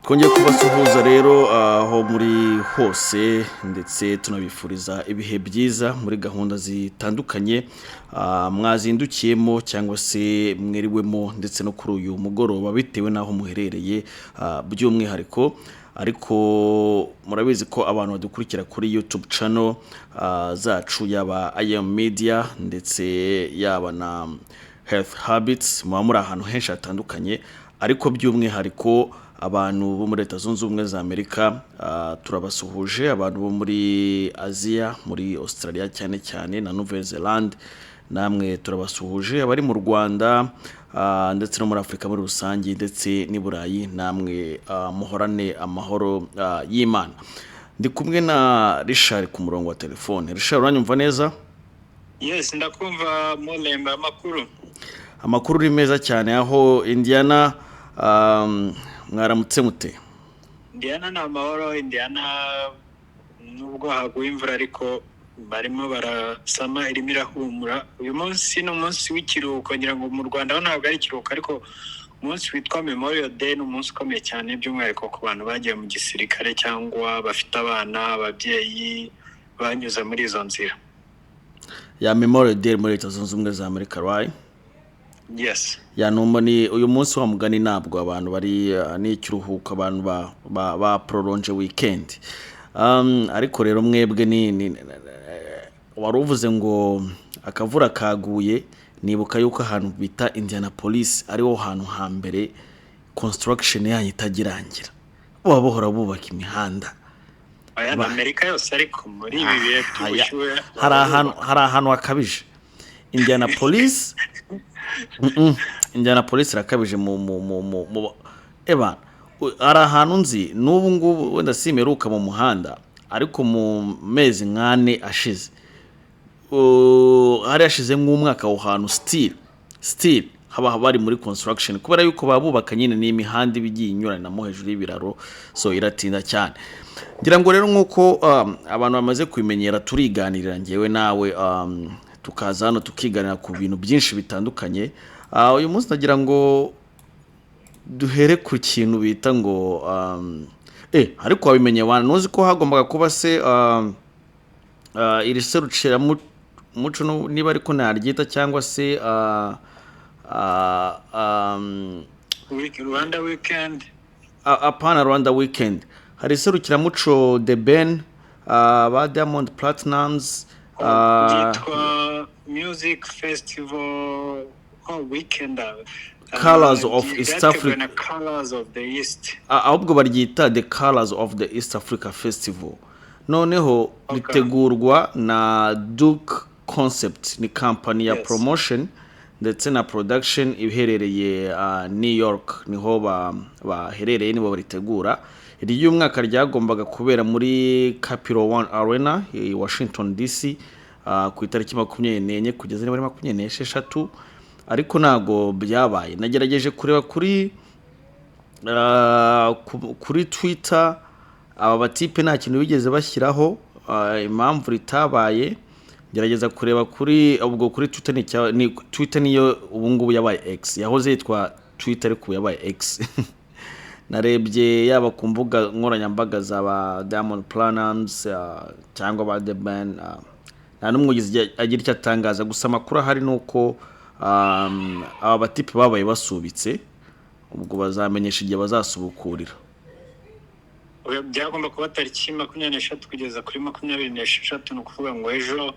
Twongeye kubasuhuza rero aho muri hose ndetse tunabifuriza ibihe byiza muri gahunda zitandukanye mwazindukiyemo cyangwa se mwiriwemo ndetse no kuri uyu mugoroba bitewe n'aho muherereye by'umwihariko ariko murabizi ko abantu badukurikira kuri YouTube channel zacu yaba IM Media ndetse yaba na Health Habits muba muri ahantu henshi hatandukanye ariko by'umwihariko abantu bo muri Leta Zunze Ubumwe za Amerika turabasuhuje abantu bo muri Aziya muri Australia cyane cyane na Nouvelle Zelande namwe turabasuhuje abari mu Rwanda ndetse no muri Afrika muri rusange ndetse n'i Burayi namwe muhorane amahoro y'Imana. Ndi kumwe na Richard ku murongo wa telefone. Richard uranyumva neza? Yes, ndakumva Mulemba amakuru. Amakuru uri meza cyane aho Indiana mwaramutse mute? Indiana na amahoro. Indiana nubwo haguye imvura ariko barimo barasama irimo irahumura. Uyu munsi ni umunsi w'ikiruhuko ngira ngo mu Rwanda ntabwo ari ikiruhuko ariko umunsi witwa Memorial Day ni umunsi ukomeye cyane by'umwihariko ku bantu bagiye mu gisirikare cyangwa bafite abana ababyeyi banyuze muri izo nzira. Ya Memorial Day muri Leta Zunze Ubumwe za Amerika, right? Yes. Ya numani uyu munsi wa mugani nabwo abantu bari n'ikiruhuko abantu ba prolonge weekend. Ariko rero mwebwe ni waruvuze ngo akavura kaguye nibuka yuko ahantu bita Indianapolis ariho hantu hambere construction yanyu itagirangira. Bahora bubaka imihanda. Aya na Amerika yose ariko muri ibi bihe by'ubushyuhe hari ahantu hakabije. Indianapolis Indianapolis rakabije mu eba ari ahantu nzi n'ubu ngubu wenda simeruka mu muhanda ariko mu mezi nkane ashize hari ashize nk'umwaka wo hantu still haba bari muri construction kubera yuko babubaka nyine n'imihanda bigiye inyuranamo hejuru y'ibiraro so iratinda cyane. Ngira ngo rero nkuko abantu bamaze kwimenyera turiganirira ngewe nawe tukaza hano tukiganira ku bintu byinshi bitandukanye. Uyu munsi nagira ngo duhere ku kintu bita ngo ariko wabimenye wana nuzi ko hagombaga kuba se iri serukira muco niba ariko naryita cyangwa se Rwanda weekend apana Rwanda weekend hari serukira muco The Ben ba Diamond Platnumz music festival weekend Colors of East Africa. Colors of the East. Ahubwo baryita The Colors of the East Africa Festival. Noneho ritegurwa na Duke Concept ni company ya promotion ndetse na production iherereye New York niho baherereye nibo baritegura. Iri y'umwaka ryagombaga kubera muri Capital One Arena i Washington DC ku itariki 24 kugeza muri 26 ariko nago byabaye. Nagerageje kureba kuri Twitter aba batipe nta kintu bigeze bashyiraho impamvu ritabaye. Gerageza kureba kuri Twitter niyo ubu ngubu yabaye X yahoze yitwa Twitter ariko yabaye X. Narebye yaba ku mbuga nkoranyambaga z'aba Diamond Platnumz cyangwa ba The Ben nta n'umwugizi agira icyo atangaza gusa amakuru hari nuko aba batipe babaye basubitse ubwo bazamenyesha igihe bazasubukurira. Byagomba kuba tariki 23 kugeza kuri 26 no kuvuga ngo ejo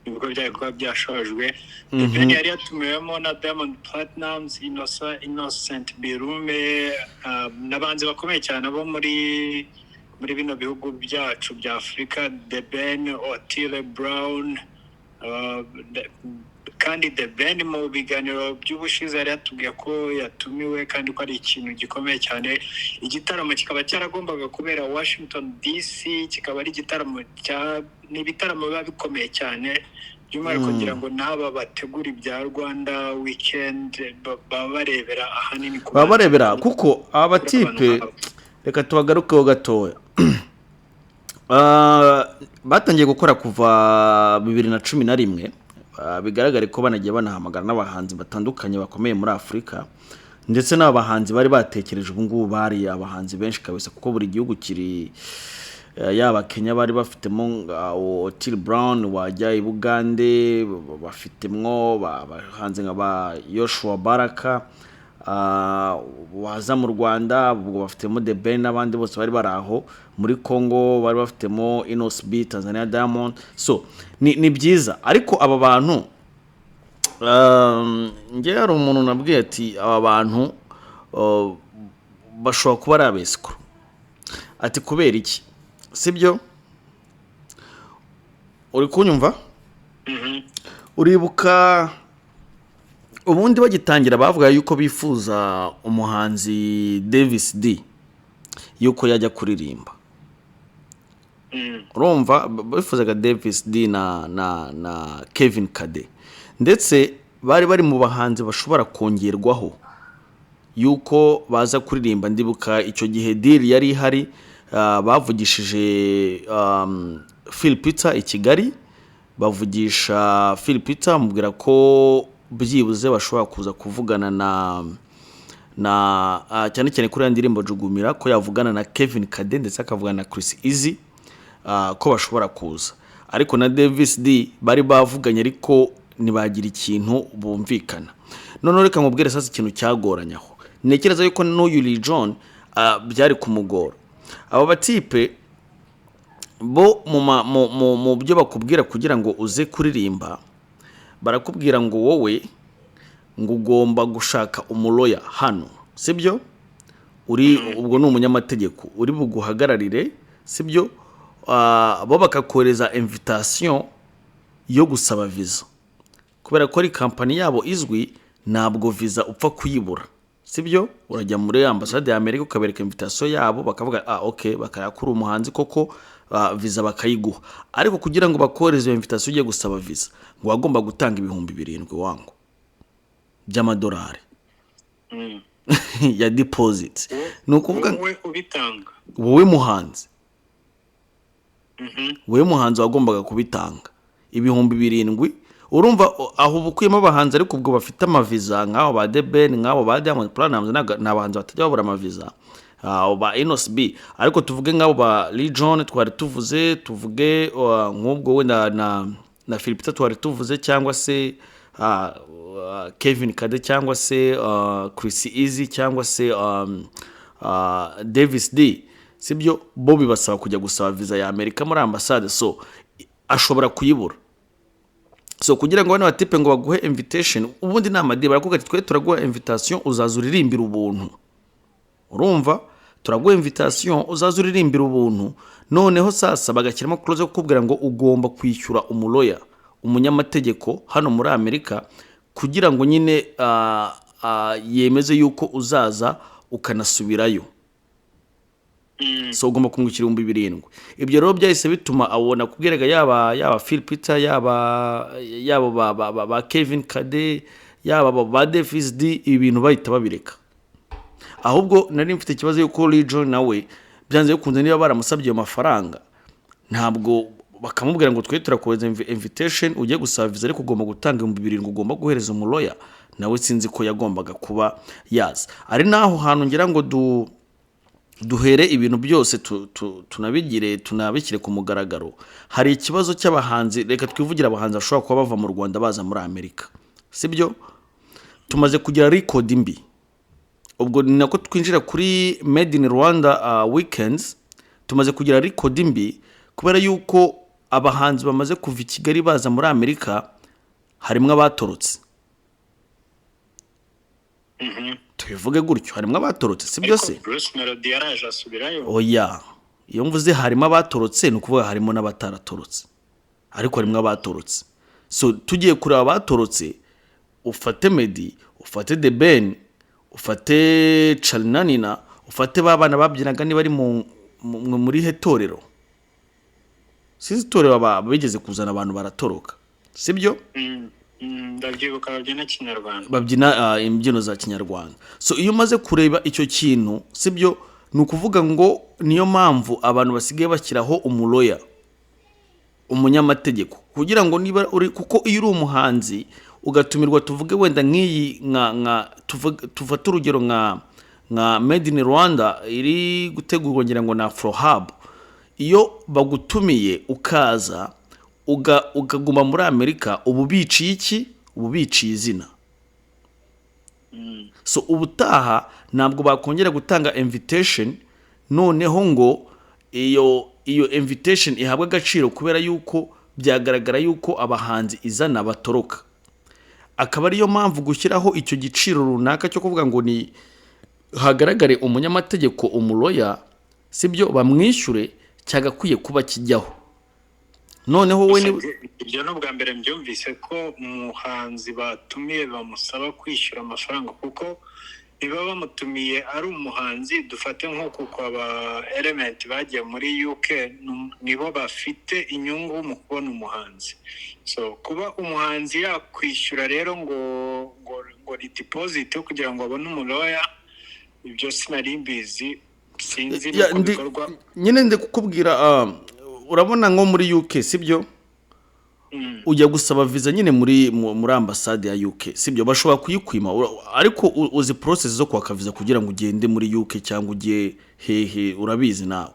nibwo byari kuba byashojwe. Ben yari yatumiwemo na Diamond Platnumz, Innocent Birume n'abanzi bakomeye cyane abo muri bino bihugu byacu bya Afrika. The Ben, Otile Brown kandi The Ben mu biganiro by'ubushize yari yatubwiye ko yatumiwe kandi ko ari ikintu gikomeye cyane. Igitaramo kikaba cyaragombaga kubera Washington DC, kikaba ari igitaramo n'ibitaramo biba bikomeye cyane by'umwihariko kugira ngo n'aba bategura ibya Rwanda weekend babarebera ahanini babarebera kuko aba batipe reka tubagarukeho gatoya. Batangiye gukora kuva 2011 bigaragare ko banagiye banahamagara n'abahanzi batandukanye bakomeye muri Afrika ndetse n'abahanzi bari batekereje ubu ngubu bari abahanzi benshi kabisa, kuko buri gihugu kiri yaba Kenya bari bafitemo Otile Brown, wajya i Bugande bafitemo abahanzi nka ba Yoshua Baraka, waza mu Rwanda ubwo bafitemo The Ben n'abandi bose bari baraho. Muri Congo bari bafitemo Inos B, Tanzania Diamond. So ni byiza, ariko aba bantu nge hari umuntu nabwiye ati aba bantu bashobora kuba ari abesikuru. Ati kubera iki? Sibyo? Uri kunyumva? Uribuka ubundi bagitangira bavuga yuko bifuza umuhanzi Davis D yuko yajya kuririmba. Urumva bifuzaga Davis D na Kevin Kade, ndetse bari mu bahanzi bashobora kongerwaho yuko baza kuririmba. Ndibuka icyo gihe deal yari ihari, bavugishije Phil Peter i Kigali, bavugisha Phil Peter mubwira ko byibuze bashobora kuza kuvugana na cyane cyane kuri ya ndirimbo Jugumira, ko yavugana na Kevin Kade ndetse akavugana na Chris Easy, ko bashobora kuza. Ariko na Davis D bari bavuganye ariko nibagira ikintu bumvikana. None reka nkubwire sasa ikintu cyagoranyaho. Nekereza yuko n'uyu Lee John byari kumugora. Aba batipe bo mu byo bakubwira kugira ngo uze kuririmba, barakubwira ngo wowe ngo ugomba gushaka umuloya hano, sibyo? Ubwo ni umunyamategeko uri buguhagararire, sibyo? Bo bakakoreza invitation yo gusaba visa, kubera ko ari company yabo izwi, ntabwo visa upfa kuyibura, sibyo? Urajya muri ambassade ya Amerika ukabereka invitation yabo, bakavuga okay, bakayakura umuhanzi koko, visa bakayiguha. Ariko kugira ngo bakoreze invitation ugiye gusaba visa, ngo wagomba gutanga 7,000 wangu by'amadolari ya deposit. Nukuvuga wowe ubitanga, wowe muhanzi wowe muhanzi wagombaga kubitanga 7,000. Urumva aho bukuyemo abahanzi ariko ubwo bafite amaviza nk'abo ba The Ben, nk'abo ba Diamond Platnumz, n'abahanzi batajya babura amaviza, ba Inos B. Ariko tuvuge nk'abo ba Lee John twari tuvuze, tuvuge nk'ubwo wenda na Phil Peter twari tuvuze, cyangwa se Kevin Kade, cyangwa se Chris Easy, cyangwa se Davis D, sibyo? Bo bibasaba kujya gusaba visa ya Amerika muri ambassade, so ashobora kuyibura. So kugira ngo bane batipe ngo baguhe invitation, ubundi namadi barakuga ati twe turaguha invitation uzaza uririmbira ubuntu. Urumva? Turaguha invitation uzaza uririmbira ubuntu. Noneho sasa bagashyiramo clause yo kukubwira ngo ugomba kwishyura umuloya, umunyamategeko hano muri Amerika, kugira ngo nyine yemeze yuko uzaza ukanasubirayo. So ugomba kumwishyura 7,000. Ibyo rero byahise bituma abona kubwiraga yaba Phil Peter, yaba ba Kevin Kade, yaba ba Davis D, ibintu bahita babireka. Ahubwo nari mfite ikibazo yuko Lee John nawe byanze bikunze niba baramusabye amafaranga, ntabwo bakamubwira ngo twe turakohereza invitation ugiye gusaba visa ariko ugomba gutanga 7,000 ugomba guhereza umuloya. Nawe sinzi ko yagombaga kuba yaza. Ari naho hantu ngira ngo duhere ibintu byose tunabikire ku mugaragaro. Hari ikibazo cy'abahanzi, reka twivugira abahanzi bashobora kuba bava mu Rwanda baza muri Amerika, sibyo? Tumaze kugira record mbi. Ubwo ni nako twinjira kuri Made in Rwanda weekends, tumaze kugira record mbi kubera yuko abahanzi bamaze kuva i Kigali baza muri Amerika harimo abatorotse. Tubivuge gutyo, harimo abatorotse, sibyo se? Bruce Melody yaraje asubirayo. Oya, iyo mvuze harimo abatorotse nukuvuga harimo n'abataratorotse, ariko harimo abatorotse. So tugiye kureba abatorotse, ufate Meddy, ufate The Ben, ufate Charly&Nina, ufate babana babyinaga ni bari muri hetorero. Sinzi torero bigeze kuzana abantu baratoroka, sibyo? Ndabyibuka babyina Kinyarwanda, babyina imbyino za Kinyarwanda. So iyo maze kureba icyo kintu, sibyo, nukuvuga ngo niyo mpamvu abantu basigaye bashyiraho umuloya, umunyamategeko, kugira ngo niba uri, kuko iyo uri umuhanzi ugatumirwa tuvuge wenda nk'iyi tufate urugero nka Made in Rwanda iri gutegurwa ngira ngo na Afro Hub, iyo bagutumiye ukaza ukaguma muri Amerika, ubu biciye iki? Ubu biciye izina. So ubutaha ntabwo bakongera gutanga invitation noneho ngo iyo invitation ihabwa agaciro, kubera yuko byagaragara yuko abahanzi izana batoroka. Akaba ariyo mpamvu gushyiraho icyo giciro runaka cyo kuvuga ngo ni hagaragare umunyamategeko, umuloya, sibyo, bamwishyure cyagakwiye kuba kijyaho. Noneho we ibyo no bwa mbere mbyumvise ko umuhanzi batumiye bamusaba kwishyura amafaranga, kuko niba bamutumiye ari umuhanzi, dufate nk'uko kwa ba Element bagiye muri UK, nibo bafite inyungu mu kubona umuhanzi. So kuba umuhanzi yakwishyura rero ngo deposit kugira ngo abone umuloya, ibyo sinari mbizi, sinzi nuko bikorwa. Nyine ndi kukubwira, urabona nko muri UK, sibyo, ujya gusaba visa nyine muri ambasade ya UK, sibyo, bashobora kuyikwima, ariko uzi process zo kwaka visa kugira ngo ugende muri UK cyangwa ujye hehe, urabizi nawe.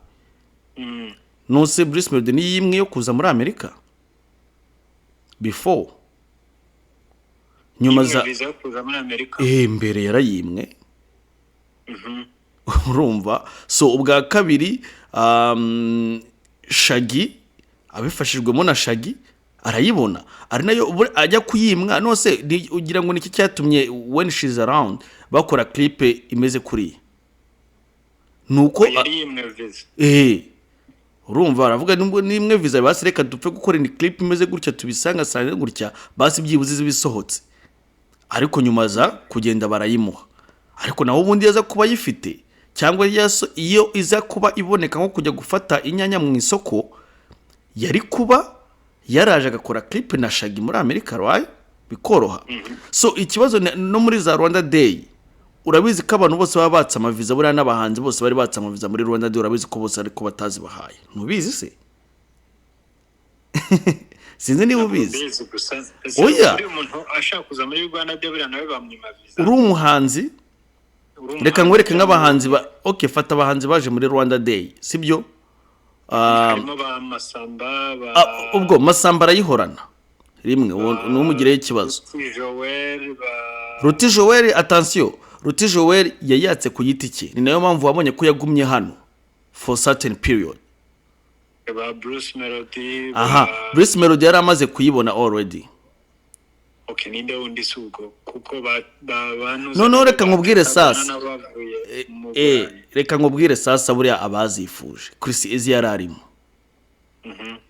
Nose Bruce Melody ni yimwe yo kuza muri Amerika before, nyuma za visa yo kuza muri Amerika mbere yarayimwe. Urumva? So ubwa kabiri Shaggy abifashijwemo na Shaggy arayibona, ari nayo ajya kuyimwa. Nose ugira ngo niki cyatumye When She's Around bakora clip imeze kuri nuko urumva aravuga nimwe visa basi reka dupfe gukora ni clip imeze gutya tubisanga sange gutya basi byibuze bisohotse, ariko nyuma za kugenda barayimuha. Ariko naho ubundi yaza kuba yifite, cyangwa iyo iza kuba iboneka nko kujya gufata inyanya mu isoko, yari kuba yaraje agakora clip na Shaggy muri Amerika, right? Bikoroha. So ikibazo no muri za Rwanda Day, urabizi ko abantu bose baba batsa amaviza, buriya n'abahanzi bose bari batsa amaviza muri Rwanda Day, urabizi ko bose ariko batazi bahaye. Ntubizi se? Sinzi niba ubizi. Oya, umuntu ashaka kuza muri Rwanda Day buriya nawe bamwima viza. Uri umuhanzi, reka nkwereke nk'abahanzi okay, fata abahanzi baje muri Rwanda Day, sibyo? Harimo ba Masamba, ubwo Masamba arayihorana rimwe, n'umugireyo ikibazo. Ruti Joel, attention, Ruti Joel yayatse ku giti cye, ni nayo mpamvu wabonye ko yagumye hano for certain period. Ba Bruce Melody, Bruce Melody yari amaze kuyibona already. Okay, ninde wundi sugo kuko no reka nkubwire sasa, reka nkubwire sasa, buriya abazifuje Chris Easy yararimo,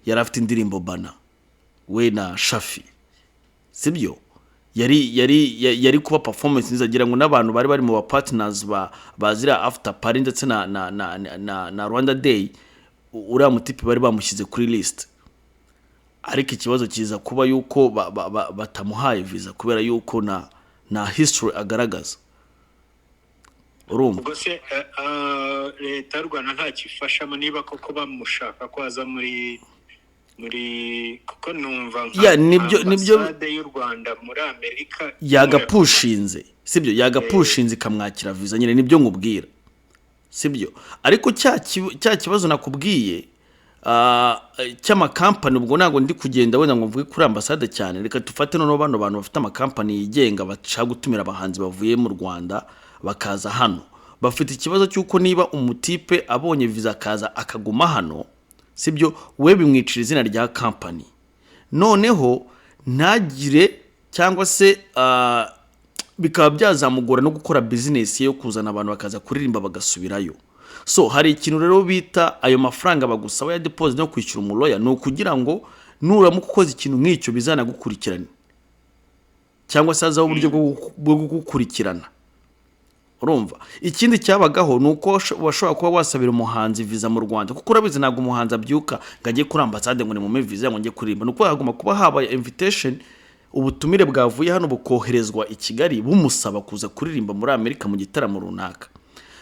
yari afite indirimbo Bana we na Shafi, sibyo, yari kuba performance nziza, gira ngo n'abantu bari mu ba partners bazira after party ndetse na Rwanda Day, uriya mutipe bari bamushyize kuri list. Ariko ikibazo kiza kuba yuko batamuhaye visa kubera yuko na history agaragaza. Urumva? Ubwo se leta y'u Rwanda nta kifashamo niba koko bamushaka ko aza muri kuko numva nibyo ambasade y'u Rwanda muri Amerika yagapushinze, sibyo, yagapushinze ikamwakira visa nyine, nibyo nkubwira, sibyo. Ariko cya kibazo nakubwiye cy'amakampani, ubwo ntabwo ndi kugenda wenda ngo mvuge kuri ambasade cyane, reka tufate noneho bano bantu bafite amakampani yigenga bashaka gutumira abahanzi bavuye mu Rwanda bakaza hano, bafite ikibazo cy'uko niba umutipe abonye visa akaza akaguma hano, sibyo, we bimwicira izina rya company, noneho ntagire cyangwa se bikaba byazamugora no gukora business yo kuzana abantu bakaza kuririmba bagasubirayo. So hari ikintu rero bita ayo mafaranga bagusaba ya deposit no kwishyura umuloya, no kugira ngo nuramuka ukoze ikintu nk'icyo bizanagukurikirana, cyangwa se azaho uburyo bwo gukurikirana. Urumva? Ikindi cyabagaho nuko washobora kuba wasabira umuhanzi visa mu Rwanda, kuko urabizi ntabwo umuhanzi abyuka ngagiye kuri ambasade ngo ni mu visa ngo ngiye kuririmba, nuko haguma kuba habaye invitation, ubutumire bwavuye hano bukoherezwa i Kigali bumusaba kuza kuririmba muri Amerika mu gitaramo runaka.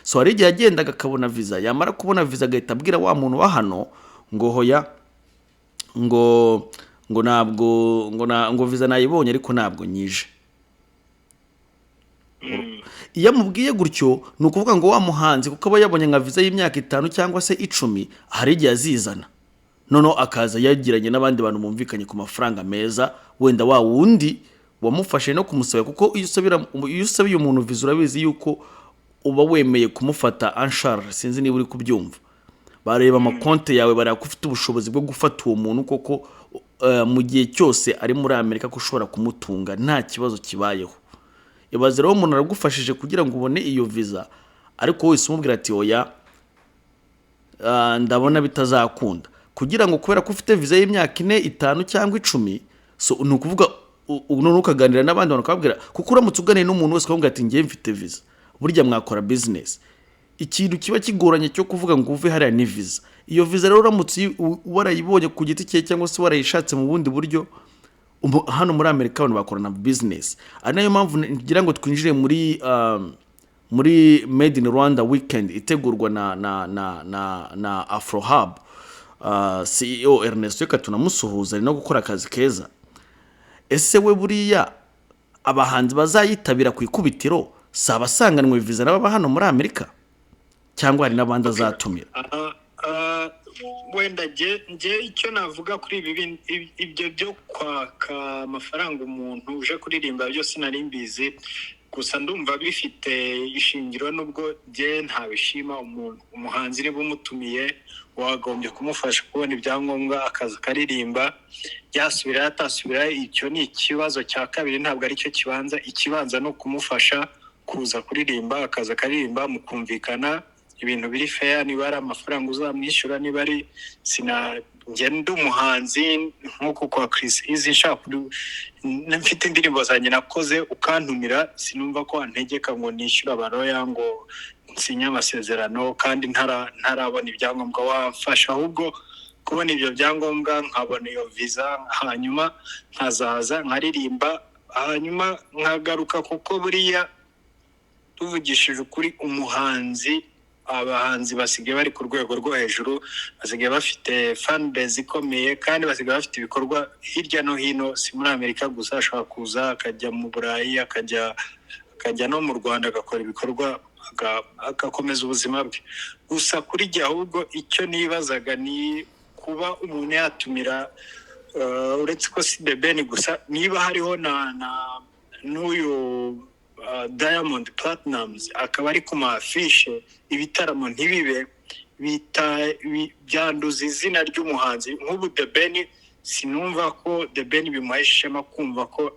So hari igihe agendaga akabona visa, yamara kubona visa agahita abwira wa muntu wa hano ngo hoya ngo ngo ntabwo ngo visa nayibonye ariko ntabwo nyije. Iyo amubwiye gutyo ni ukuvuga ngo wa muhanzi kuko aba yabonye nka visa y'imyaka 5 cyangwa se 10 hari igihe azizana noneho akaza yagiranye n'abandi bantu bumvikanye ku mafaranga meza, wenda wa wundi wamufashe no kumusaba, kuko iyo usabiye umuntu visa urabizi yuko uba wemeye kumufata anshar. Sinzi niba uri kubyumva, bareba amakonte yawe, bareba ko ufite ubushobozi bwo gufata uwo muntu koko mu gihe cyose ari muri Amerika ko ushobora kumutunga nta kibazo kibayeho. Ibaze rero umuntu aragufashije kugira ngo ubone iyo visa, ariko wowe umubwira ati oya ndabona bitazakunda, kugira ngo kubera ko ufite visa y'imyaka 4, 5 cyangwa 10, so ni ukuvuga none ukaganira n'abandi bantu ukabwira, kuko uramutse uganiye n'umuntu wese ukamubwira ati ngiye mfite visa, burya mwakora business. Ikintu kiba kigoranye cyo kuvuga ngo uve hariya ni visa. Iyo visa rero uramutse warayibonye ku giti cye cyangwa se warayishatse mu bundi buryo, hano muri Amerika abantu bakorana business. Ari nayo mpamvu ngira ngo twinjire muri Made in Rwanda weekend itegurwa na Afro Hub. CEO Ernest reka tunamusuhuza no gukora akazi keza. Ese we buriya abahanzi bazayitabira ku ikubitiro sabasanganwe visa n'ababa hano muri Amerika cyangwa hari n'abandi azatumira? Wenda nge icyo navuga kuri ibyo byo kwaka amafaranga umuntu uje kuririmba byose nari mbizi, gusa ndumva bifite ishingiro nubwo nge ntabishima. Umuhanzi uri bumutumiye wagombye kumufasha kubona ibyangombwa akaza karirimba, yasubira atasubira, icyo ni ikibazo cya kabiri, ntabwo ari cyo kibanza. Ikibanza no kumufasha kuza kuririmba, akaza karirimba, mukumvikana ibintu biri fair, niba ari amafaranga uzamwishyura, niba ari ngenda umuhanzi nkuko kwa Chris Easy nshaka mfite indirimbo zanjye nakoze ukantumira, sinumva ko antegeka ngo nishyura abaroya ngo nsinya amasezerano kandi ntarabona ibyangombwa wafasha, ahubwo kubona ibyo byangombwa nkabona iyo visa, hanyuma nkazaza nkaririmba, hanyuma nkagaruka. Kuko buriya tuvugishije ukuri, umuhanzi, abahanzi basigaye bari ku rwego rwo hejuru, basigaye bafite fan base ikomeye, kandi basigaye bafite ibikorwa hirya no hino, si muri Amerika gusa. Ashobora kuza akajya mu Burayi, akajya no mu Rwanda agakora ibikorwa, agakomeza ubuzima bwe. Gusa kuri jye ahubwo icyo nibazaga ni kuba umuntu yatumira, uretse ko si The Ben gusa, niba hariho n'uyu Diamond Platnumz akaba ari ku mafishe, ibitaramo ntibibe byanduza izina ry'umuhanzi. Nk'ubu The Ben, sinumva ko The Ben bimuheshema kumva ko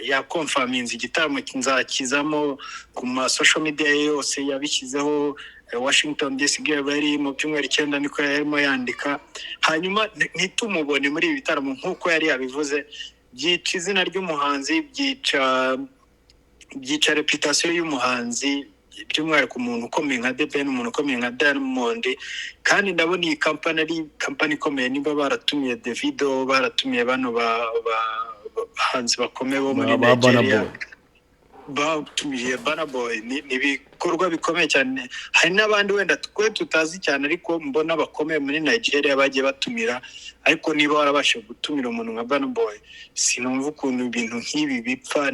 yakonfaminze igitaramo nzakizamo ku ma social media yose yabishyizeho. Washington DC bari mu byumweru 9 niko yarimo yandika, hanyuma ntitumubone muri ibi bitaramo nk'uko yari yabivuze. Byica izina ry'umuhanzi, byica reputation y'umuhanzi, by'umwihariko umuntu ukomeye nka The Ben, umuntu ukomeye nka Diamond. Kandi ndabona iyi company ikomeye, niba baratumiye Davido, baratumiye bano bahanzi bakomeye bo muri Nigeria, batumiye Burna Boy, ni ibikorwa bikomeye cyane. Hari n'abandi wenda tutazi cyane ariko mbona bakomeye muri Nigeria bagiye batumira, ariko niba warabashe gutumira umuntu nka Burna Boy, sinumva ukuntu ibintu nk'ibi bipfa,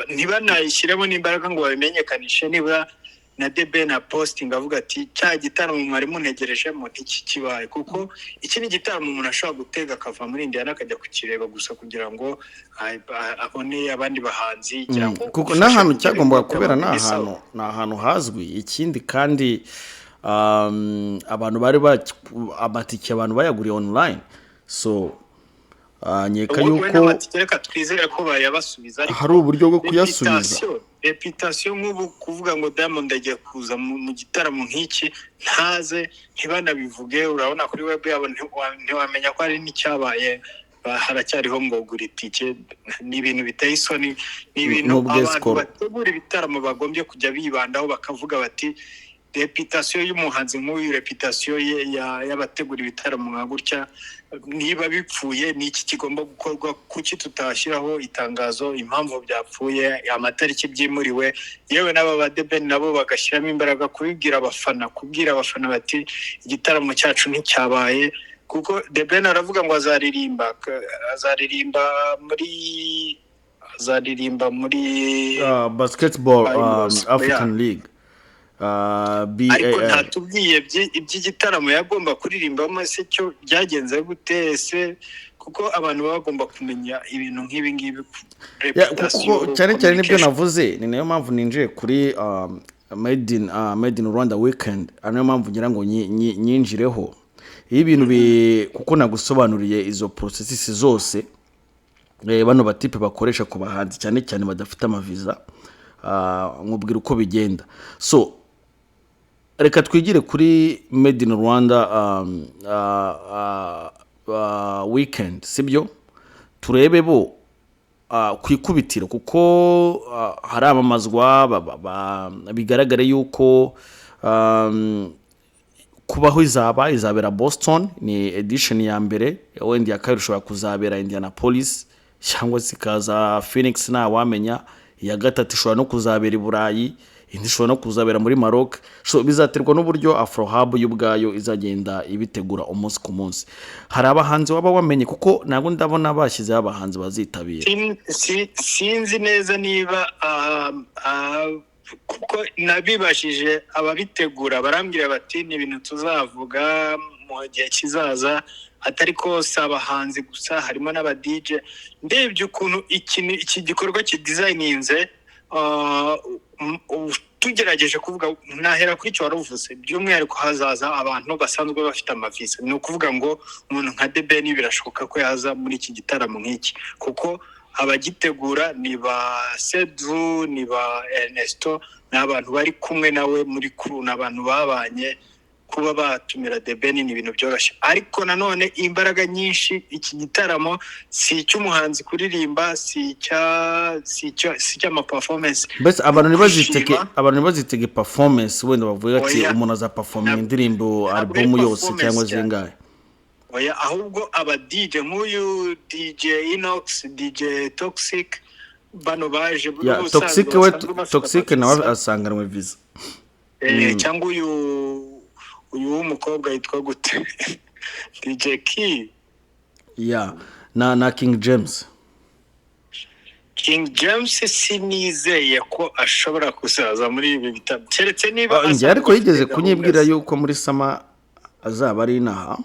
ntibanayishyiremo n'imbaraga ngo babimenyekanishe. Niba na The Ben posting avuga ati cya gitaramo mwari muntegerejemo ntikikibaye, kuko iki ni gitaramo umuntu ashobora gutega akava muri Indiana akajya kukireba gusa kugira ngo abone abandi bahanzi, kuko n'ahantu cyagombaga kubera n'ahantu hazwi. Ikindi kandi abantu bari amatike abantu bayaguriye online, so nyeka yuko reka twizere ko bayabasubiza, ariko hari uburyo bwo kuyasubiza. Reputation nk'ubu kuvuga ngo Diamond agiye kuza mu gitaramo nk'iki ntaze ntibanabivuge, urabona kuri web yabo ntiwamenya ko ari n'icyabaye, haracyariho ngo gura itike. Ni ibintu biteye isoni, ni ibintu abantu bategura ibitaramo bagombye kujya bibandaho, bakavuga bati reputation y'umuhanzi nk'uyu, reputation y'abategura ibitaramo nka gutya, niba bipfuye ni iki kigomba gukorwa? Kuki tutashyiraho itangazo impamvu byapfuye, amatariki byimuriwe, yewe n'aba The Ben nabo bagashyiramo imbaraga kubwira abafana bati igitaramo cyacu nticyabaye, kuko The Ben aravuga ngo azaririmba muri basketball Bangos, African League ariko BAL. ntatubwiye iby'igitaramo yagomba kuririmbamo se cyo byagenze gute se, kuko abantu baba bagomba kumenya ibintu nk'ibi ngibi kuko cyane cyane nibyo navuze, ni nayo mpamvu ninjiye kuri made in Rwanda weekend, ariyo mpamvu ngira ngo nyinjireho iyo ibintu kuko nagusobanuriye izo processes zose bano batipe bakoresha ku bahanzi cyane cyane badafite amaviza, nkubwira uko bigenda. So reka twigire kuri made in Rwanda weekend, sibyo? Turebe bo kwikubitira kuko haramamazwa bigaragare yuko kubaho izabera Boston, ni edition ya mbere, wenda ya kabiri ushobora kuzabera Indianapolis cyangwa se ikaza Phoenix, nta wamenya. Iya gatatu ishobora no kuzabera i Burayi, indi ishobora no kuzabera muri Maroc. So bizaterwa n'uburyo Afro Hub y'ubwayo izagenda ibitegura umunsi ku munsi. Hari abahanzi waba wamenye, kuko ntabwo ndabona bashyizeho abahanzi bazitabira. Sinzi neza niba kuko nabibashije ababitegura barambwira bati ni ibintu tuzavuga mu gihe kizaza, atari ko si abahanzi gusa, harimo n'aba DJ. Ndebye ukuntu iki gikorwa kidesigninze, tugerageje kuvuga, nahera kuri cyo waruvuze, by'umwihariko hazaza abantu basanzwe bafite amaviza. Ni ukuvuga ngo umuntu nka The Ben birashoboka ko yaza muri iki gitaramo nk'iki, kuko abagitegura ni ba Sedru, ni ba Ernesto, n'abantu bari kumwe nawe muri crew, n'abantu babanye. Kuba batumira The Ben ni ibintu byoroshye, ariko nanone imbaraga nyinshi. Iki gitaramo si cy'umuhanzi kuririmba, si cy'ama performance. Bese abantu ntibazitege performance, wenda bavuga ati umuntu aza performing indirimbo album yose cyangwa zingahe. Oya, ahubwo aba DJ nk'uyu DJ Inox, DJ Toxic, bano baje Toxic nawe asanganwe visa. Cyangwa uyu w'umukobwa yitwa gute DJ Key na King James. King James sinizeye ko ashobora kuzaza muri ibi bitabo, keretse niba ariko yigeze kunyibwira yuko muri sama azaba ari inaha.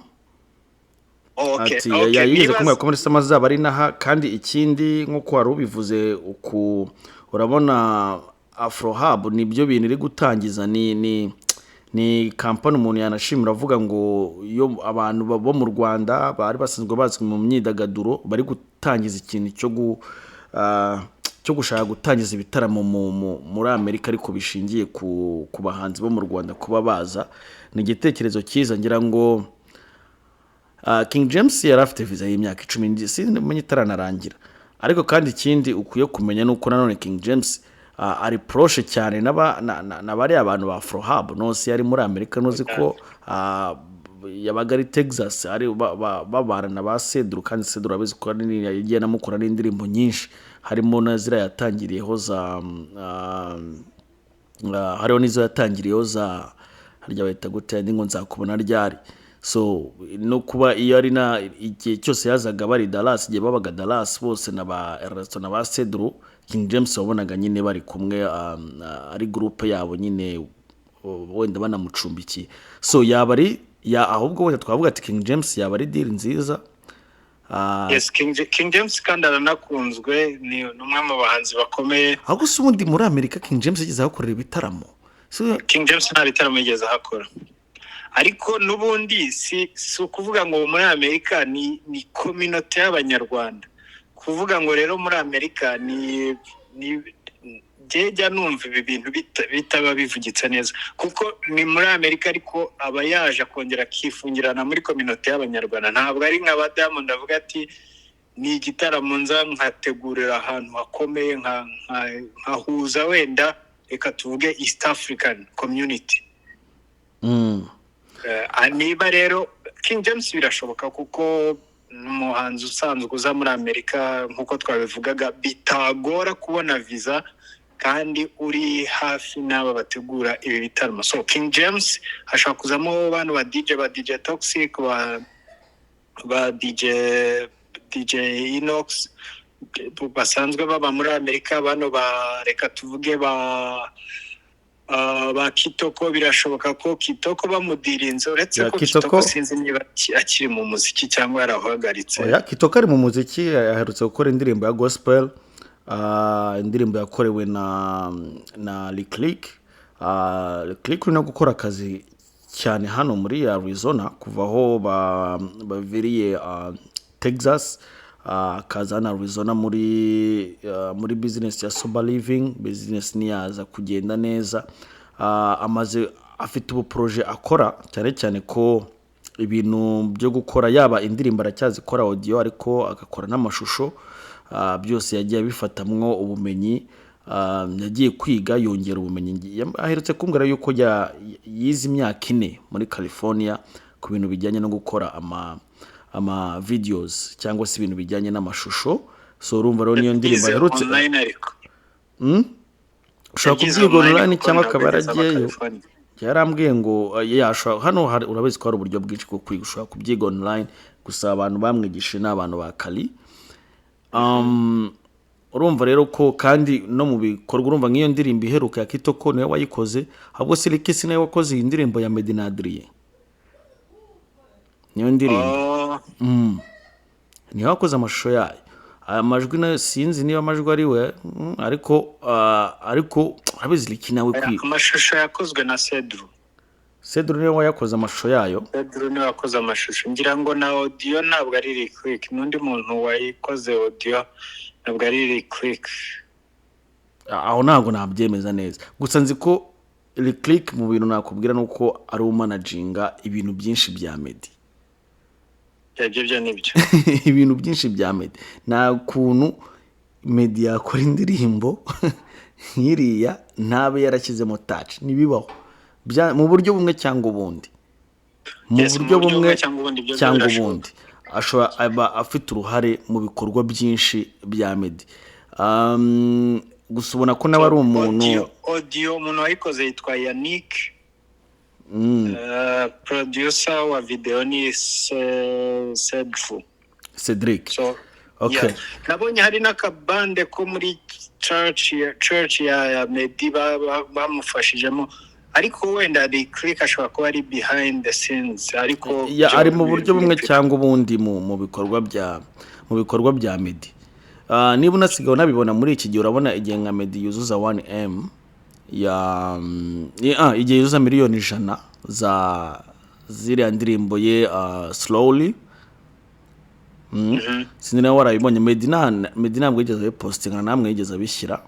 Yigeze kumwe ko muri sama azaba ari inaha. Kandi ikindi nk'uko wari ubivuze, urabona Afro Hub nibyo bintu iri gutangiza, ni kampani umuntu yanashimira avuga ngo iyo abantu bo mu Rwanda bari basanzwe bazwi mu myidagaduro bari gutangiza ikintu cyo gushaka gutangiza ibitaramo muri Amerika, ariko bishingiye ku bahanzi bo mu Rwanda kuba baza. Ni igitekerezo cyiza. Ngira ngo King James yari afite visa y'imyaka 10, sinamenye itaranarangira. Ariko kandi ikindi ukwiye kumenya nuko nanone King James ari proche cyane n'abari abantu ba Afro Hub. Nose yari muri Amerika, nozi ko yabaga ari Texas, ari babarana ba Sedru, kandi Sedru abizi ko yagiye namukora n'indirimbo nyinshi, harimo na zira yatangiriyeho hariho n'izo yatangiriyeho za harya bahita gute ngo nzakubona ryari. So no kuba iyo ari na igihe cyose yazaga bari Dallas, igihe babaga Dallas bose na ba Ernesto na ba Sedru, King James wabonaga nyine bari kumwe, ari groupe yabo nyine, wenda banamucumbikiye. So yaba ari ahubwo wenda twavuga ati King James yaba ari deal nziza. Yes, King James kandi aranakunzwe, ni umwe mu bahanzi bakomeye. Ahubwo se ubundi muri Amerika King James yigeze akorera ibitaramo? King James nta bitaramo yigeze akora, ariko n'ubundi si ukuvuga ngo muri Amerika ni community y'Abanyarwanda. Kuvuga ngo rero muri Amerika ni jya numva ibi bintu bitaba bivugitse neza, kuko ni muri Amerika, ariko aba yaje akongera akifungirana muri community y'Abanyarwanda. Ntabwo ari nka Diamond avuga ati ni igitaramo nza nkategurira ahantu hakomeye nkahuza wenda reka tuvuge East African community. Niba rero King James birashoboka, kuko n'umuhanzi usanzwe uza muri Amerika nk'uko twabivugaga, bitagora kubona visa kandi uri hafi n'aba bategura ibi bitaramo. So King James ashaka kuzamo abantu ba DJ Toxic, ba DJ Inox basanzwe baba muri Amerika, bano reka tuvuge ba Kitoko. Birashoboka ko Kitoko bamudirinze, uretse ko Kitoko sinzi niba akiri mu muziki cyangwa yarahagaritse. Kitoko ari mu muziki, yaherutse gukora indirimbo ya gospel, indirimbo yakorewe na Lick uri no gukora akazi cyane hano muri Arizona kuva aho baviriye Texas, akaza hano Arizona muri business ya sober living. Business niyaza kugenda neza, afite ubu projet akora cyane cyane ko ibintu byo gukora yaba indirimbo aracyazikora audio ariko agakora n'amashusho, byose yagiye bifatamwo ubumenyi. Yagiye kwiga yongera ubumenyi. Aherutse kumbwira yuko yize imyaka 4 muri California ku bintu bijyanye no gukora ama videos cyangwa se ibintu bijyanye n'amashusho. So urumva rero niyo ndirimbo aherutse online ariko ushaka kubyiga online cyangwa akabaragiyeyo. Yarambwiye ngo yashaka hano urabizi ko hari uburyo bwinshi bwo kwiga, ushaka kubyiga online, gusa abantu bamwigisha n'abantu ba Kali. Urumva rero ko kandi no mu bikorwa, urumva nk'iyo ndirimbo iheruka ya Kitoko niwe wayikoze, ahubwo se Lick nawe wakoze iyi ndirimbo ya Medina Adrien. Niyo ndirimbo niwe wakoze amashusho yayo. Amajwi na sinzi niba amajwi ari we, ariko urabizi Lick nawe amashusho yakozwe na Cedru niwe wayakoze amashusho yayo. Cedru niwe wakoze amashusho, ngira ngo na audio ntabwo ari Lick, n'undi muntu wayikoze audio ntabwo ari Lick. Aho ntabwo nabyemeza neza, gusa nzi ko Lick mu bintu nakubwira nuko ari umanaginga ibintu byinshi bya Meddy. Byo nibyo ibintu byinshi bya Meddy. Nta kuntu Meddy yakora indirimbo nkiriya ntabe yarakizemo touch, nibibaho mu buryo bumwe cyangwa ubundi, mu buryo bumwe cyangwa ubundi ashobora aba afite uruhare mu bikorwa byinshi bya Meddy. Gusa ubona ko nawe ari umuntu audio umuntu wayikoze yitwa Yannick, producer wa video ni Cedric. So okay, nabonye hari n'akabande ko muri church ya Meddy bamufashijemo, ariko wenda Lick ashobora kuba ari behind the scenes, ariko ari mu buryo bumwe cyangwa ubundi mu bikorwa bya Meddy. Niba unasigaye unabibona muri iki gihe, urabona igihe nka Meddy yuzuza 1M igihe yuzuza miliyoni 100 za ziriya ndirimbo ye slowly. Sinzi nawe warabibonye. Meddy ntabwo yigeze abipostinga, namwe yigeze abishyira.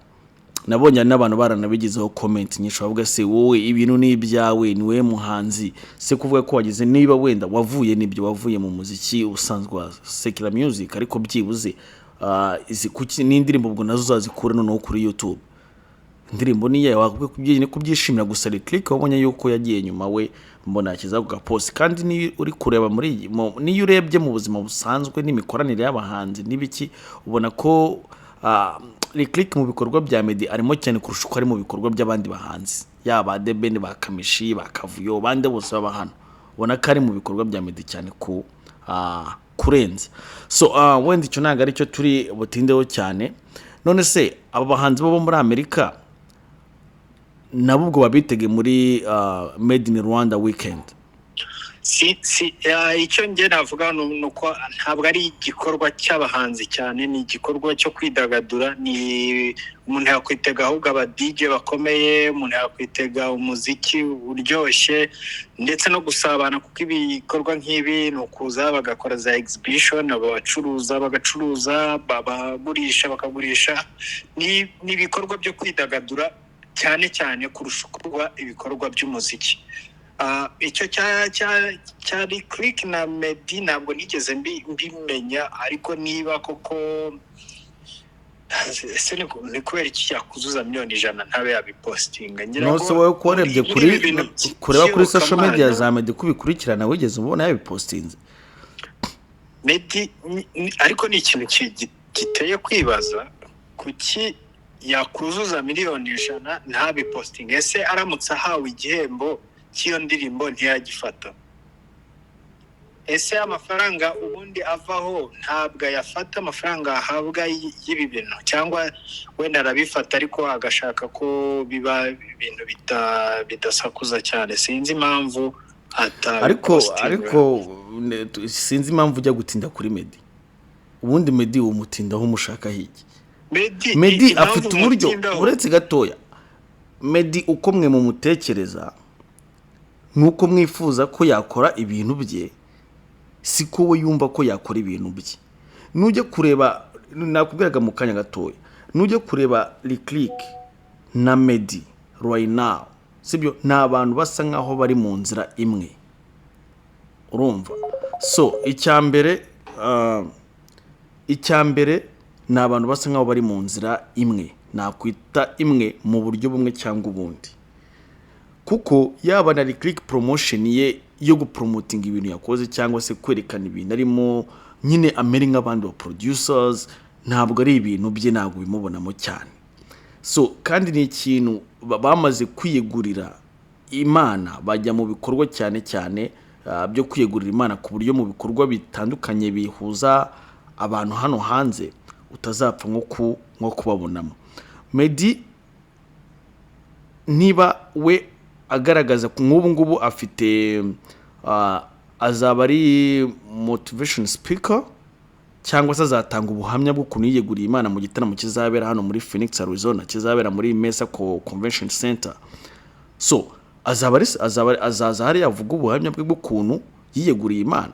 Nabonye n'abantu baranabigizeho comment nyinshi bavuga se wowe ibintu ni ibyawe, ni we muhanzi, se kuvuga ko wagize niba wenda wavuye mu muziki usanzwe wa secular music, ariko byibuze izi kuki n'indirimbo ubwo nazo uzazikura noneho kuri YouTube. Indirimbo ni yawe wakubwiye kubyishimira, gusa Lick wabonye yuko yagiye nyuma we mbona yakiza ku post. kandi ni uri kureba niyo urebye mu buzima busanzwe n'imikoranire y'abahanzi n'ibiki, ubona ko Lick mu bikorwa bya Meddy arimo cyane kurusha uko ari mu bikorwa by'abandi bahanzi, yaba The Ben, ba Kamishi, ba Kavuyo, bande bose baba hano, ubona ko ari mu bikorwa bya Meddy cyane kurenza. So wenda icyo ntabwo ari cyo turi butindeho cyane. None se aba bahanzi bo muri Amerika nabo ubwo babitege muri Made in Rwanda weekend? Icyo nge navuga nuko ntabwo ari igikorwa cy'abahanzi cyane, ni igikorwa cyo kwidagadura. Ni umuntu yakwitega ahubwo aba DJ bakomeye, umuntu yakwitega umuziki uryoshye ndetse no gusabana, kuko ibikorwa nk'ibi ni ukuza bagakora za exhibition, abacuruza bagacuruza, bagurisha bakagurisha. Ni ibikorwa byo kwidagadura cyane cyane kurusha kuba ibikorwa by'umuziki. Icyo cya Lick na Meddy ntabwo nigeze mbimenya, ariko niba koko ni kubera iki yakuzuza miliyoni 100 ntabe yabipostinga. No se wowe kurebye kureba kuri social media za Meddy kubikurikirana, wigeze ubona yabipostinze? Meddy ariko ni ikintu giteye kwibaza, kuki yakuzuza miliyoni 100 ntabipostinga? Ese aramutse ahawe igihembo cy'iyo ndirimbo ntiyagifata? ese amafaranga ubundi avaho ntabwo yafata amafaranga ahabwa y'ibi bintu, cyangwa wenda arabifata ariko agashaka ko biba ibintu bidasakuza cyane? Sinzi impamvu ariko sinzi impamvu ujya gutinda kuri Meddy. Ubundi Meddy umutindaho umushaka hiki? Meddy afite uburyo uretse gatoya. Meddy uko mwe mu mutekereza nuko mwifuza ko yakora ibintu bye, siko we yumva ko yakora ibintu bye. Nujye kureba, nakubwiraga mu kanya gatoya, nujye kureba Lick na Meddy right now, sibyo n'abantu basa nkaho bari mu nzira imwe, urumva? So icyambere n'abantu basa nkaho bari mu nzira imwe, nakwita imwe mu buryo bumwe cyangwa ubundi, kuko yaba na Lick promotion ye yo gupromoting ibintu yakoze cyangwa se kwerekana ibintu arimo nyine ameri nk'abandi ba producers, ntabwo ari ibintu bye, ntabwo bimubonamo cyane. So kandi ni ikintu bamaze kwiyegurira Imana, bajya mu bikorwa cyane cyane byo kwiyegurira Imana, ku buryo mu bikorwa bitandukanye bihuza abantu hano hanze utazapfa nko kubabonamo. Meddy niba we agaragaza nk'ubu ngubu afite azaba ari motivation speaker, cyangwa se azatanga ubuhamya bw'ukuntu yiyeguriye Imana mu gitaramo kizabera hano muri Phoenix Arizona, kizabera muri Mesa Convention Center. So azaza hari yavuga ubuhamya bwe bw'ukuntu yiyeguriye Imana,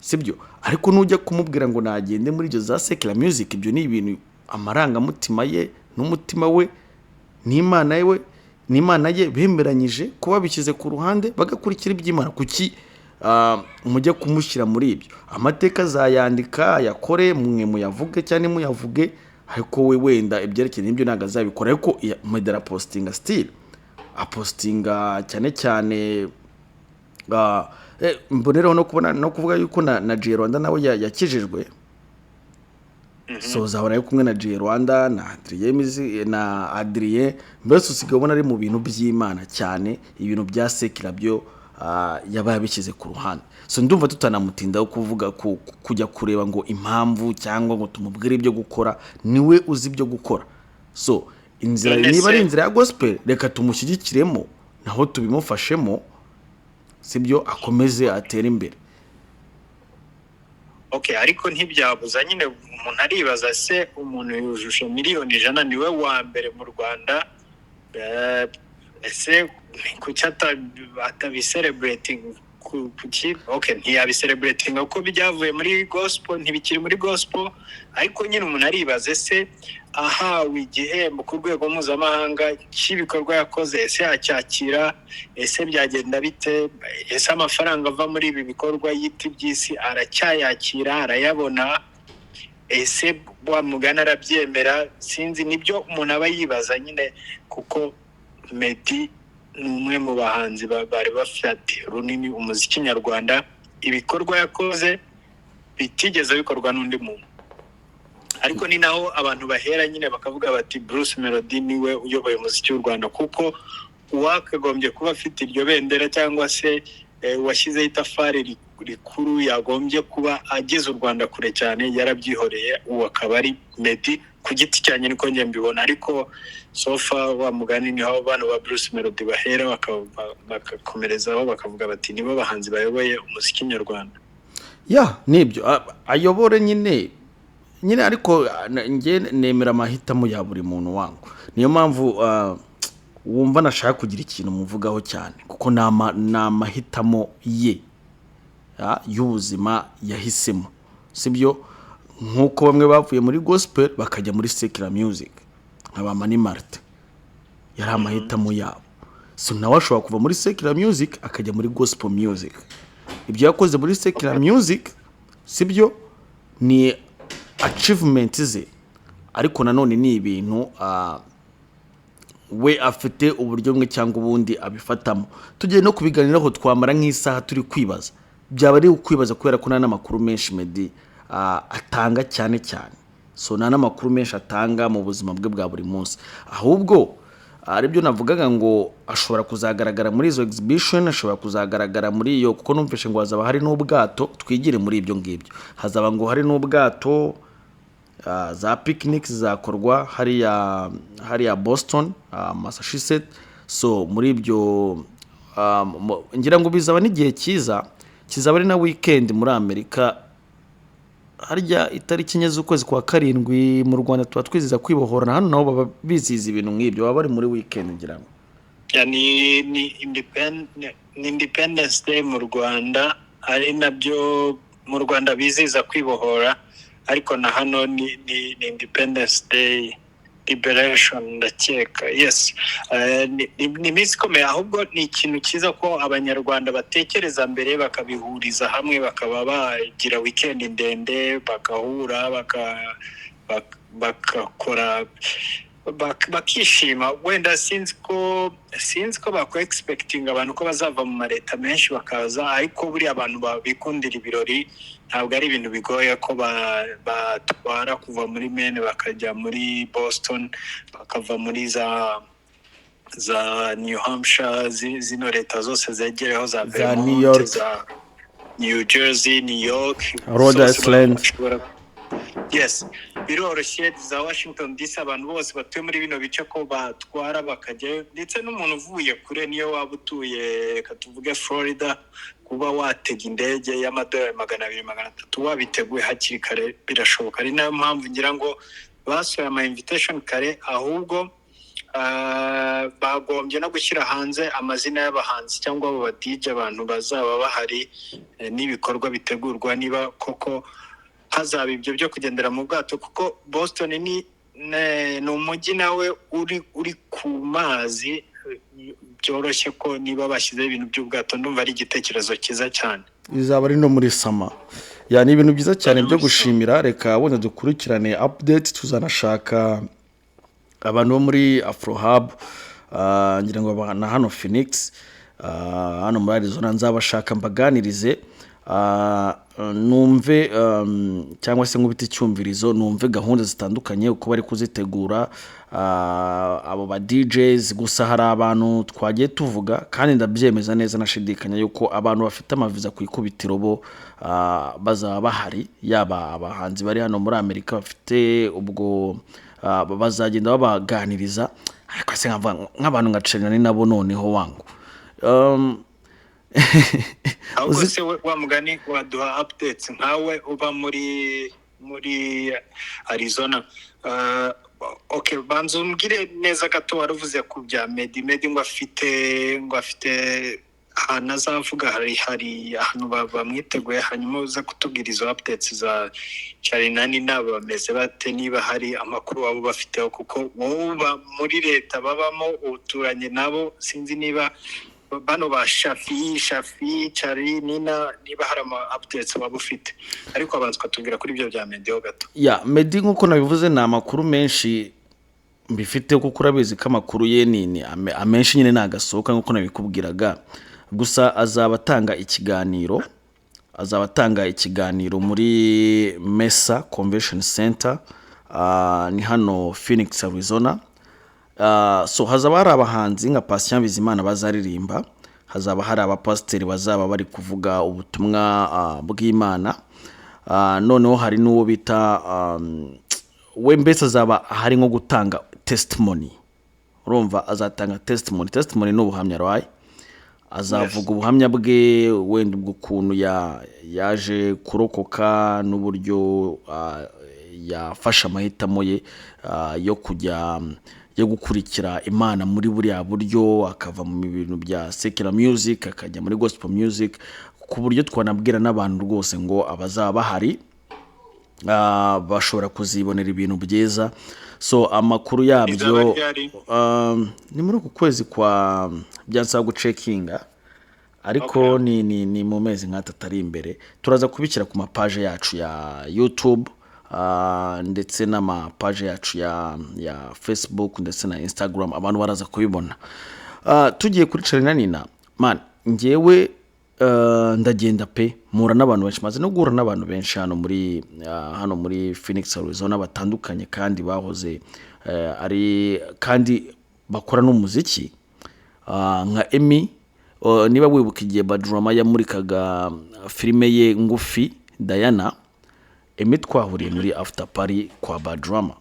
sibyo? Ariko nujya kumubwira ngo nagende muri ibyo za secular music, ibyo ni ibintu amarangamutima ye n'umutima we n'Imana ye bemeranyije kuba bishyize ku ruhande bagakurikira iby'Imana. Kuki mujya kumushyira muri ibyo? Amateka azayandika yakore, mwe muyavuge cyane muyavuge, ariko we wenda ibyerekeye n'ibyo ntago azabikora. Ariko Meddy postinga still apostinga cyane mboneraho no kuvuga yuko na J Rwanda nawe yakijijwe. So zahora yo kumwe na J Rwanda na Adrien, mbese usigaye ubona ari mu bintu by'Imana cyane, ibintu bya sekira byo yabaye bishyize ku ruhande. So ndumva tutanamutindaho kuvuga kujya kureba ngo impamvu cyangwa ngo tumubwire ibyo gukora, niwe uzi ibyo gukora. So inzira niba ari inzira ya gospel, reka tumushyigikiremo naho tubimufashemo, sibyo, akomeze atere imbere. Okay, ariko ntibyabuza nyine umuntu aribaza, se umuntu yujuje miliyoni 100 niwe wa mbere mu Rwanda, ese kuki atabicelebrating? Okay, ntiyabicelebrating uko byavuye muri gospel, ntibikiri muri gospel, ariko nyine umuntu aribaza, ese ahawe igihembo ku rwego mpuzamahanga cy'ibikorwa yakoze, ese acyakira? Ese byagenda bite? Ese amafaranga ava muri ibi bikorwa y'iti by'isi aracyayakira, arayabona? Ese wamugana arabyemera? Sinzi, nibyo umuntu aba yibaza nyine, kuko Meddy ni umwe mu bahanzi bari bafite runini umuziki nyarwanda, ibikorwa yakoze bitigeze bikorwa n'undi muntu. Ariko ni naho abantu bahera nyine bakavuga bati Bruce Melody niwe uyoboye umuziki w'u Rwanda, kuko uwakagombye kuba afite iryo bendera cyangwa se washyizeho itafari rikuru yagombye kuba ageze u Rwanda kure cyane, yarabyihoreye. Uwo akaba ari Meddy ku giti cyane, niko njye mbibona. Ariko sofa wa mugani niho abantu ba Bruce Melody bahera bakakomerezaho bakavuga bati nibo bahanzi bayoboye umuziki nyarwanda. Nibyo ayobore nyine, ariko nge nemera amahitamo ya buri muntu wangu. Niyo mpamvu wumva nashaka kugira ikintu muvugaho cyane, kuko ni amahitamo ye y'ubuzima yahisemo, sibyo? Nkuko bamwe bavuye muri gospel bakajya muri secular music nk'aba Mani Martin, yari amahitamo yabo. So nawe ashobora kuva muri secular music akajya muri gospel music. Ibyo yakoze muri secular music, sibyo, ni achievement ze, ariko nanone ni ibintu we afite uburyo bumwe cyangwa ubundi abifatamo. Tugiye no kubiganiraho twamara nk'isaha turi kwibaza, byaba ari ukwibaza kubera ko n'amakuru menshi Meddy atanga cyane. So n'amakuru menshi atanga mu buzima bwe bwa buri munsi, ahubwo aribyo navugaga ngo ashobora kuzagaragara muri izo exhibition, ashobora kuzagaragara muri iyo, kuko numvishe ngo hazaba hari n'ubwato. Twigire muri ibyo ngibyo, hazaba ngo hari n'ubwato, za picnic zakorwa hariya Boston, Massachusetts. So muri ibyo ngira ngo bizaba n'igihe cyiza, kizaba ari na weekend muri Amerika. Harya itariki enye z'ukwezi kwa karindwi mu Rwanda tuba twiziza kwibohora, hano nabo baba bizihiza ibintu nk'ibyo, baba bari muri weekend ngira ngo. ni Independence Day mu Rwanda, ari nabyo mu Rwanda bizihiza kwibohora, ariko na hano ni Independence Day Liberation ndakeka. Yes, ni iminsi ikomeye, ahubwo ni ikintu cyiza ko abanyarwanda batekereza mbere bakabihuriza hamwe, bakaba bagira weekend ndende, bagahura bagakora bakishima. Wenda sinzi ko bako expecting abantu ko bazava mu leta menshi bakaza, ariko buri abantu babikundira ibirori ntabwo ari ibintu bigoye ko batwara kuva muri Maine bakajya muri Boston, bakava muri za New Hampshire, zino leta zose zegereho za Vermont, New York, za New Jersey, New York, Rhode Island. Yes, biroroshye. Za Washington DC, abantu bose batuye muri bino bice ko batwara bakajya, ndetse n'umuntu uvuye kure niyo waba utuye katuvuge Florida, kuba watega indege y'amadolari 200-300 wabiteguye hakiri kare birashoboka. Ari nayo mpamvu ngira ngo basohoye ama invitation kare, ahubwo bagombye no gushyira hanze amazina y'abahanzi cyangwa abo DJ abantu bazaba bahari, n'ibikorwa bitegurwa, niba koko hazaba ibyo byo kugendera mu bwato, kuko Boston ni umujyi nawe uri ku mazi, byoroshye ko niba bashyizeho ibintu by'ubwato, ndumva ari igitekerezo cyiza cyane. Bizaba ari no muri sama, ni ibintu byiza cyane byo gushimira. Reka wenda dukurikirane update, tuzanashaka abantu bo muri Afrohub, ngira ngo na hano Phoenix, hano muri Arizona, nzabashaka mbaganirize, numve cyangwa se nkubita icyumvirizo, numve gahunda zitandukanye uko bari kuzitegura, abo ba DJs. Gusa hari abantu twagiye tuvuga, kandi ndabyemeza neza nashidikanya yuko abantu bafite amaviza ku ikubitiro bo bazaba bahari, yaba abahanzi bari hano muri Amerika bafite ubwo bazagenda babaganiriza. Ariko se nk'abantu ngacerana ni nabo noneho wangu, ahubwo se wa mugani waduha updates nkawe uba muri Arizona. Okay, banza umbwire neza gato, waruvuze ku bya Medi ngo afite ahantu azavuga, hari ahantu bamwiteguye, hanyuma uza kutubwira izo updates za Charinani nabo bameze bate, niba hari amakuru wabo bafiteho, kuko wowe muri leta babamo uturanye nabo, sinzi niba bano ba Shafi Chari Nina niba hari ama updates waba ufite, ariko abanza ukatubwira kuri ibyo bya Medi ho gato. Medi nk'uko nabivuze ni amakuru menshi mbifite, kuko urabizi ko amakuru ye ni amenshi nyine nagasohoka nk'uko nabikubwiraga. Gusa azaba atanga ikiganiro muri Mesa Convention Center, ni hano Phoenix, Arizona. So hazaba hari abahanzi nka Patient Bizimana bazaririmba, hazaba hari abapasiteri bazaba bari kuvuga ubutumwa bw'Imana, noneho hari n'uwo bita we mbese azaba hari nko gutanga testimony. Urumva azatanga testimony ni ubuhamya rwaye, azavuga ubuhamya bwe, wenda bw'ukuntu yaje kurokoka, n'uburyo yafashe amahitamo ye yo gukurikira Imana muri buriya buryo, akava mu bintu bya secular music akajya muri gospel music, ku buryo twanabwira n'abantu rwose ngo abazaba bahari bashobora kuzibonera ibintu byiza. So amakuru yabyo ni muri uku kwezi kwa byansaba gucekinga, ariko okay, ni mu mezi nk'atari imbere. Turaza kubikira ku mapaje yacu ya YouTube, ndetse n'amapaje yacu ya Facebook ndetse na Instagram, abantu baraza kubibona. Tugiye kuri Charinanina, man, ngewe ndagenda pe mura n'abantu benshi, maze no guhura n'abantu benshi hano muri Phoenix, Arizona batandukanye, kandi bahoze ari kandi bakora n'umuziki nka Emmy. Niba wibuka igihe Badrama yamurikaga filime ye ngufi Diana, Emmy twahuriye muri after party kwa Badrama,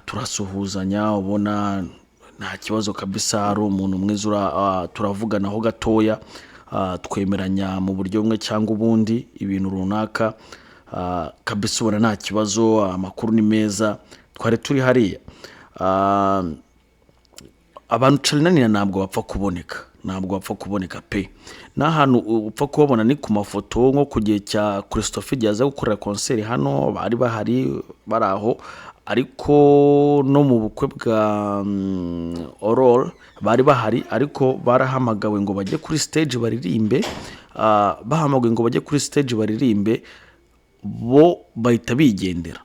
turasuhuzanya, ubona nta kibazo kabisa, ari umuntu mwiza, turavuganaho gatoya, twemeranya mu buryo bumwe cyangwa ubundi ibintu runaka, kabisa ubona nta kibazo, amakuru ni meza, twari turi hariya. Abantu Charly ntabwo bapfa kuboneka pe. N'ahantu upfa kubabona ni ku mafoto, nko ku gihe cya Christophe igihe aza gukorera concert hano bari bahari baraho, ariko no mu bukwe bwa Aurore bari bahari, ariko barahamagawe ngo bajye kuri stage baririmbe, bo bahita bigendera.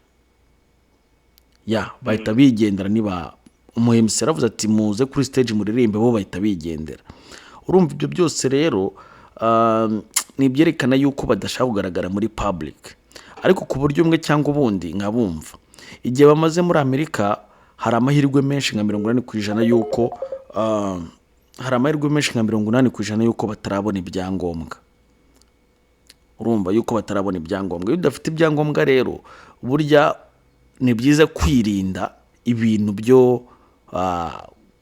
Bahita bigendera, niba umuhemsi yaravuze ati muze kuri stage muririmbe, bo bahita bigendera. Urumva ibyo byose rero nibyerekana yuko badashaka kugaragara muri public, ariko ku buryo umwe cyangwa ubundi nkabumva igihe bamaze muri Amerika hari amahirwe menshi nka 80% yuko yuko batarabona ibyangombwa. Urumva yuko batarabona ibyangombwa. Iyo udafite ibyangombwa rero burya ni byiza kwirinda ibintu byo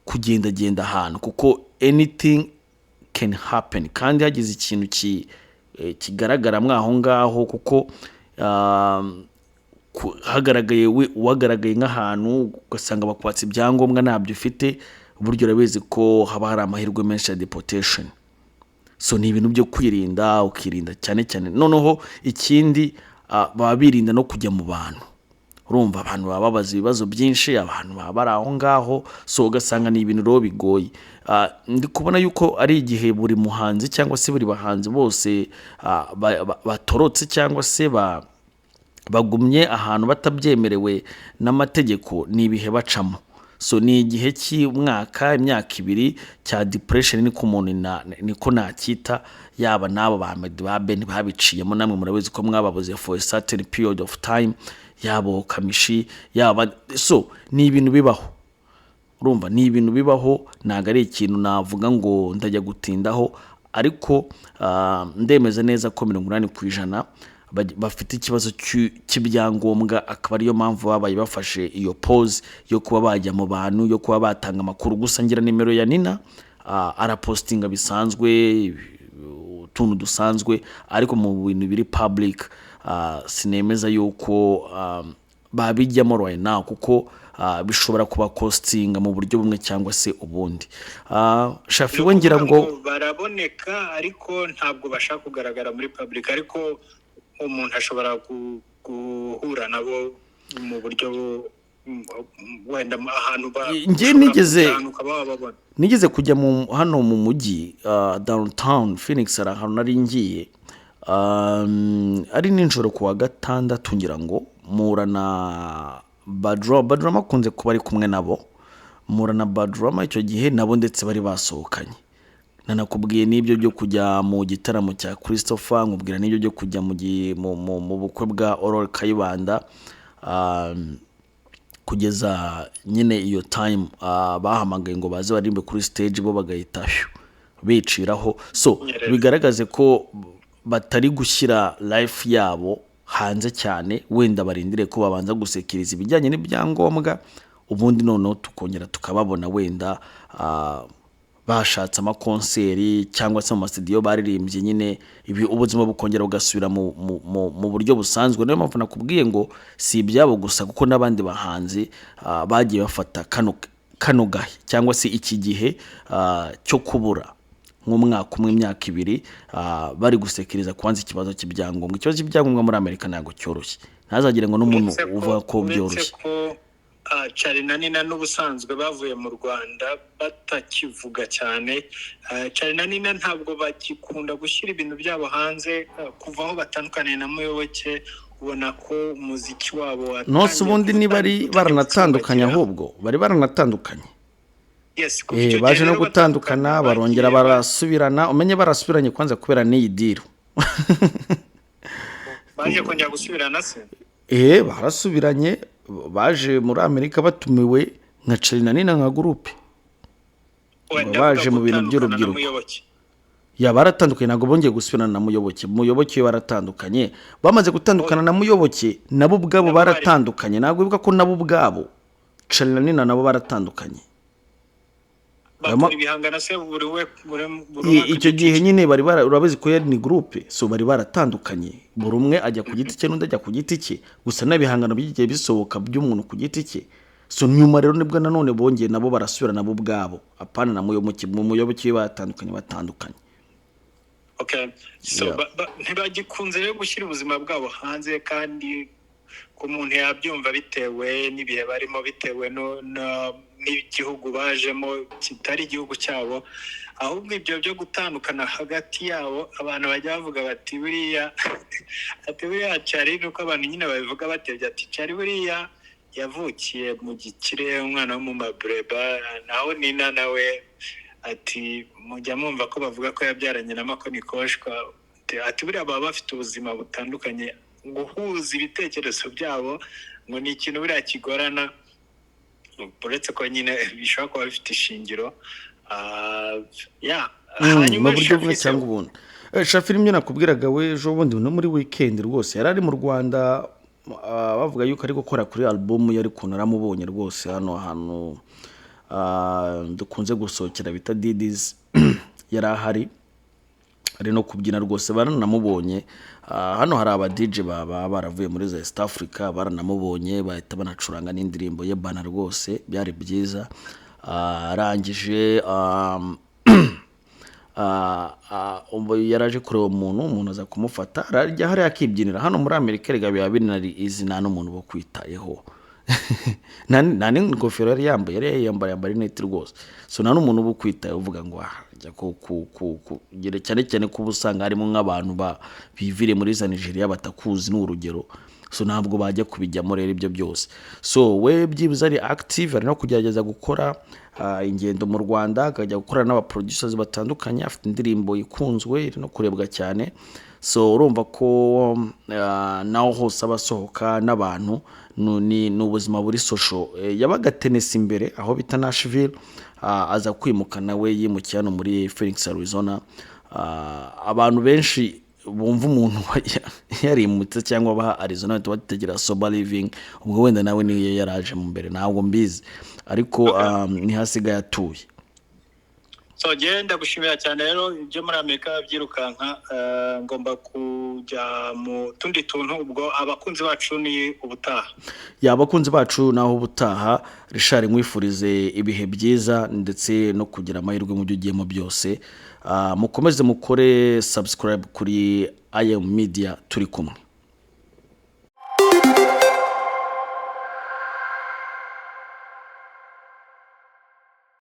kugendagenda ahantu, kuko anything can happen, kandi hagize ikintu kigaragara mwaho ngaho, kuko wagaragaye nk'ahantu ugasanga bakwatsa ibyangombwa ntabyo ufite, buryo urabizi ko haba hari amahirwe menshi ya deportation. So ni ibintu byo kwirinda, ukirinda cyane cyane. Noneho ikindi baba birinda no kujya mu bantu. Urumva abantu baba babaza ibibazo byinshi, abantu baba bari aho ngaho, so ugasanga ni ibintu rero bigoye. Ndi kubona yuko ari igihe buri muhanzi cyangwa se buri bahanzi bose batorotse cyangwa se bagumye ahantu batabyemerewe n'amategeko, ni ibihe bacamo. So ni igihe cy'imyaka 2 cya depression, niko nakita, yaba nabo ba Meddy ba Ben babiciyemo, namwe murabizi ko mwababuze for a certain period of time, yabo Kamishi, yaba, so ni ibintu bibaho. Urumva ni ibintu bibaho, ntago ari ikintu navuga ngo ndajya gutindaho, ariko ndemeza neza ko 80% bafite ikibazo cy'ibyangombwa, akaba ariyo mpamvu babaye bafashe iyo pause yo kuba bajya mu bantu, yo kuba batanga amakuru. Gusa ngira nimero ya Nina, arapostinga bisanzwe, utuntu dusanzwe, ariko mu bintu biri public sinemeza yuko babijyamo right now, kuko bishobora kuba costinga mu buryo bumwe cyangwa se ubundi. Shafi we ngira ngo baraboneka, ariko ntabwo bashaka kugaragara muri public, ariko umuntu ashobora guhura nabo mu buryo wenda ahantu nigeze kujya hano mu mujyi, downtown Phoenix, ari ahantu nari ngiye, ari ninjoro kuwa gatandatu, ngira ngo murana Badrama akunze kuba ari kumwe nabo, murana Badrama icyo gihe nabo ndetse bari basohokanye. Nanakubwiye n'ibyo byo kujya mu gitaramo cya Christopher, nkubwira n'ibyo byo kujya mu bukwe bwa Aurore Kayibanda, kugeza nyine iyo time bahamagaye ngo baze barimbe kuri stage, bo bagahita biciraho. So bigaragaze ko batari gushyira life yabo hanze cyane, wenda barindire ko babanza gusekiriza ibijyanye n'ibyangombwa, ubundi noneho tukongera tukababona wenda bashatse amakonseri cyangwa se mu studio baririmbye, nyine ubuzima bukongera bugasubira mu buryo busanzwe. Niyo mpamvu nakubwiye ngo si ibyabo gusa, kuko n'abandi bahanzi bagiye bafata kano gahe cyangwa se iki gihe cyo kubura nk'umwaka umwe, imyaka 2, bari gusekiriza kwanza ikibazo cy'ibyangombwa. Ikibazo cy'ibyangombwa muri Amerika ntabwo cyoroshye, ntazagire ngo n'umuntu uvuga ko byoroshye. Charly na Nina n'ubusanzwe bavuye mu Rwanda batakivuga cyane. Charly na Nina ntabwo bakikunda gushyira ibintu byabo hanze, kuva aho batandukaniye na Muyoboke, ubona ko umuziki wabo nose ubundi ni bari baranatandukanye, ahubwo bari baranatandukanye. Yes, baje no gutandukana barongera barasubirana, umenye barasubiranye kwanza kubera n'iyi deal. Baje kongera gusubirana se? Barasubiranye, baje muri Amerika batumiwe nka Charly na Nina nka groupe. wenda avuga baje mu bintu gutandukana na by'urubyiruko. Muyoboke. Baratandukanye, ntabwo bongeye gusubirana na Muyoboke we baratandukanye. Bamaze gutandukana na Muyoboke nabo ubwabo baratandukanye. Ntabwo bivuga ko nabo ubwabo Charly na Nina nabo baratandukanye. bakora ibihangano se Icyo gihe nyine urabizi ko yari ni groupe, so bari baratandukanye, buri umwe ajya ku giti cye n'undi ajya ku giti cye, gusa n'ibihangano bigiye bisohoka by'umuntu ku giti cye. So nyuma rero nibwo nanone bongeye nabo barasubirana nabo ubwabo, apana na Muyoboke we batandukanye. Okay, so ntibagikunze rero gushyira ubuzima bwabo hanze, kandi ku muntu yabyumva bitewe n'ibihe barimo, bitewe n'igihugu bajemo kitari igihugu cyabo. Ahubwo ibyo byo gutandukana hagati yabo, abantu bajya bavuga bati buriya Charly, nuko abantu nyine babivuga batebye, ati Charly buriya yavukiye mu gikire, umwana wo mu mabureba, naho Nina nawe ati mujya mwumva ko bavuga ko yabyaranye na Makoni Koshwa, ati buriya baba bafite ubuzima butandukanye, guhuza ibitekerezo byabo ngo ni ikintu buriya kigorana, uretse ko nyine bishobora kuba bifite ishingiro. Hanyuma buryo bumwe cyangwa ubundi. Shafiri imwe nakubwiraga we ejo bundi no muri weekend rwose yari ari mu Rwanda, bavuga yuko ari gukora kuri album yari kuntu naramubonye rwose hano hantu dukunze gusohokera bita Didis. Yari ahari ari no kubyina rwose, baranamubonye. Hano hari aba DJ baba baravuye muri za East Africa, baranamubonye bahita banacuranga n'indirimbo ye bana rwose, byari byiza. Arangije yaraje kureba umuntu aza kumufata, arajya hari akibyinira. Hano muri Amerika rega biba binari izina n'umuntu bo kwitayeho. nta n'ingofero yari yambaye amarinete rwose, so nta n'umuntu uba ukwitayeho uvuga ngo ajya kugera cyane cyane kuba usanga harimo nk'abantu bivire muri za Nigeria batakuzi n'urugero, so ntabwo bajya kubijyamo rero ibyo byose. So we byibuze ari active, ari no kugerageza gukora ingendo mu Rwanda, akajya gukorana n'aba producers batandukanye, afite indirimbo ikunzwe iri no kurebwa cyane. So urumva ko naho hose abasohoka n'abantu ni ubuzima buri social. Yabaga Tennessee imbere aho bita Nashville, aza kwimuka nawe yimukiye hano muri Phoenix Arizona. Abantu benshi bumva umuntu yarimutse cyangwa baha Arizona bategera sober living, ubwo wenda nawe niyo yaraje mu mbere, ntabwo mbizi, ariko ntihasigaye atuye. So genda gushimira cyane rero ibyo muri Amerika byirukanka, ngomba kujya mu tundi tuntu, ubwo abakunzi bacu ni ubutaha. Abakunzi bacu naho ubutaha. Richard nkwifurize ibihe byiza ndetse no kugira amahirwe mu byo ugiyemo byose. Mukomeze mukore subscribe kuri IM Media, turi kumwe.